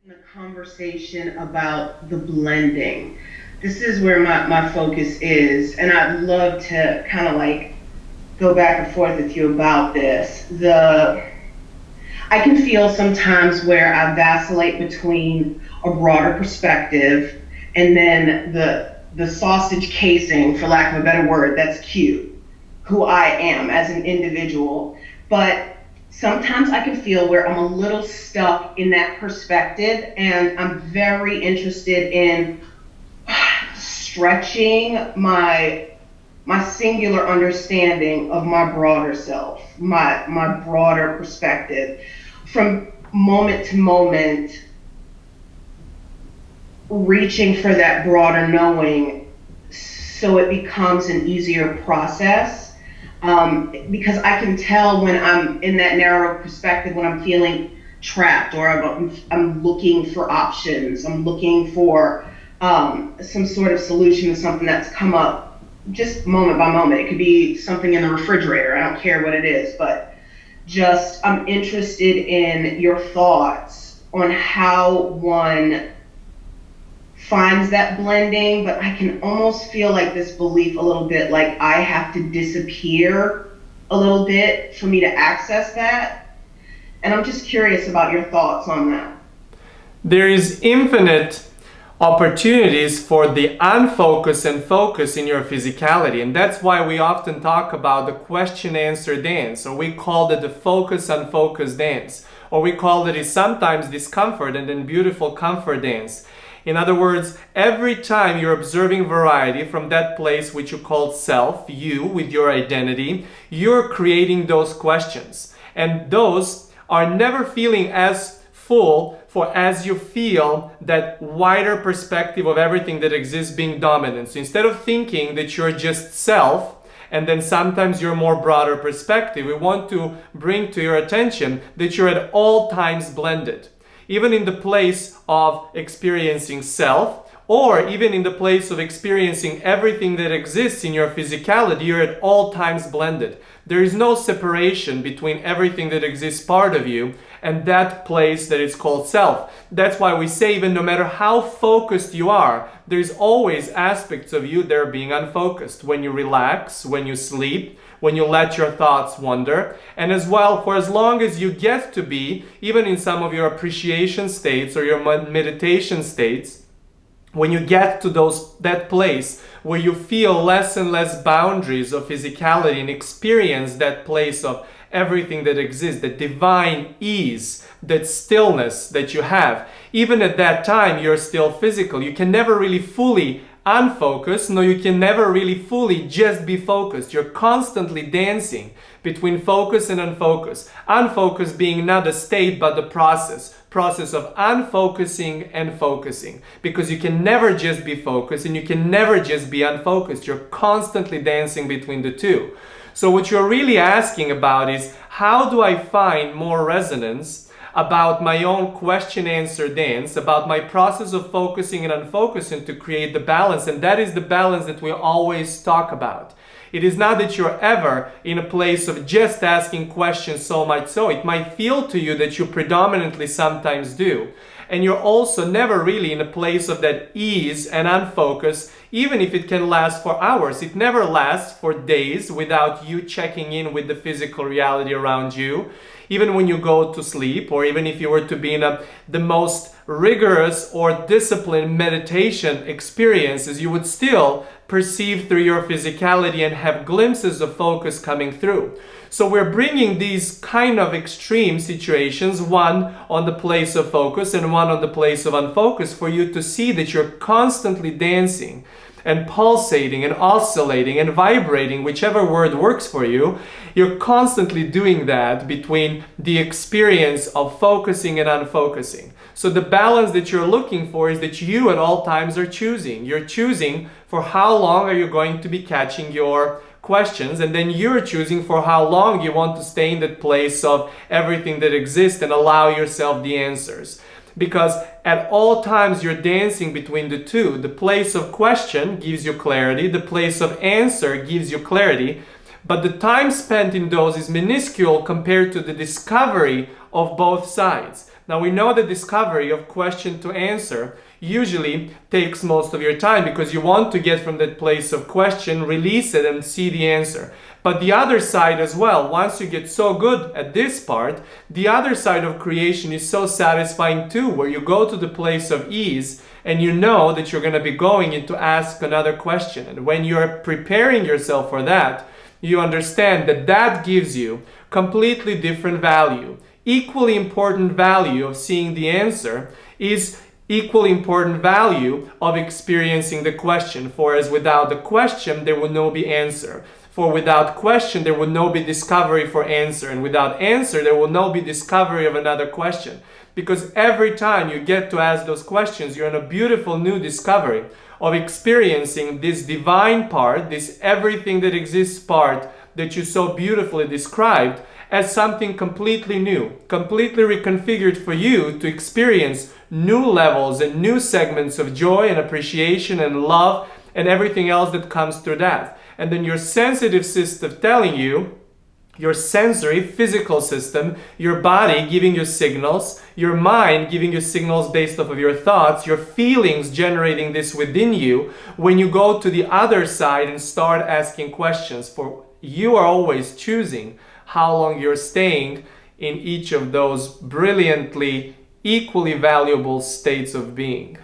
The conversation about the blending. This is where my focus is, and I'd love to kind of like go back and forth with you about this. I can feel sometimes where I vacillate between a broader perspective and then the sausage casing, for lack of a better word, that's cute, who I am as an individual. But sometimes I can feel where I'm a little stuck in that perspective, and I'm very interested in stretching my singular understanding of my broader self, my broader perspective, from moment to moment, reaching for that broader knowing so it becomes an easier process. Because I can tell when I'm in that narrow perspective, when I'm feeling trapped, or I'm looking for options, I'm looking for some sort of solution to something that's come up just moment by moment. It could be something in the refrigerator, I don't care what it is, but just I'm interested in your thoughts on how one finds that blending. But I can almost feel like this belief a little bit like I have to disappear a little bit for me to access that. And I'm just curious about your thoughts on that. There is infinite opportunities for the unfocus and focus in your physicality, and that's why we often talk about the question answer dance, or we call it the focus unfocus dance, or we call it sometimes discomfort and then beautiful comfort dance. In other words, every time you're observing variety from that place which you call self, you with your identity, you're creating those questions, and those are never feeling as full for as you feel that wider perspective of everything that exists being dominant. So instead of thinking that you're just self, and then sometimes you're more broader perspective, we want to bring to your attention that you're at all times blended. Even in the place of experiencing self, or even in the place of experiencing everything that exists in your physicality, you're at all times blended. There is no separation between everything that exists part of you and that place that is called self. That's why we say, even no matter how focused you are, there's always aspects of you that are being unfocused. When you relax, when you sleep, when you let your thoughts wander, and as well, for as long as you get to be, even in some of your appreciation states or your meditation states, when you get to that place where you feel less and less boundaries of physicality and experience that place of everything that exists, the divine ease, that stillness that you have, even at that time you're still physical. You can never really fully unfocus, no, you can never really fully just be focused. You're constantly dancing between focus and unfocus. Unfocus being not a state but the process of unfocusing and focusing, because you can never just be focused and you can never just be unfocused. You're constantly dancing between the two. So what you're really asking about is, how do I find more resonance about my own question answer dance, about my process of focusing and unfocusing to create the balance? And that is the balance that we always talk about. It is not that you're ever in a place of just asking questions so much so. It might feel to you that you predominantly sometimes do. And you're also never really in a place of that ease and unfocus, even if it can last for hours. It never lasts for days without you checking in with the physical reality around you. Even when you go to sleep, or even if you were to be in the most rigorous or disciplined meditation experiences, you would still perceive through your physicality and have glimpses of focus coming through. So we're bringing these kind of extreme situations, one on the place of focus and one on the place of unfocus, for you to see that you're constantly dancing and pulsating and oscillating and vibrating, whichever word works for you. You're constantly doing that between the experience of focusing and unfocusing. So the balance that you're looking for is that you at all times are choosing. You're choosing for how long are you going to be catching your questions, and then you're choosing for how long you want to stay in that place of everything that exists and allow yourself the answers. Because at all times you're dancing between the two. The place of question gives you clarity, the place of answer gives you clarity, but the time spent in those is minuscule compared to the discovery of both sides. Now we know the discovery of question to answer usually takes most of your time because you want to get from that place of question, release it and see the answer. But the other side as well, once you get so good at this part, the other side of creation is so satisfying too, where you go to the place of ease and you know that you're going to be going in to ask another question. And when you're preparing yourself for that, you understand that that gives you completely different value. Equally important value of seeing the answer is equally important value of experiencing the question. For as without the question, there would no be answer. For without question, there would no be discovery for answer. And without answer, there will no be discovery of another question. Because every time you get to ask those questions, you're in a beautiful new discovery of experiencing this divine part, this everything that exists part that you so beautifully described as something completely new, completely reconfigured for you to experience new levels and new segments of joy and appreciation and love and everything else that comes through that. And then your sensitive system telling you, your sensory physical system, your body giving you signals, your mind giving you signals based off of your thoughts, your feelings generating this within you, when you go to the other side and start asking questions. For you are always choosing how long you're staying in each of those brilliantly equally valuable states of being.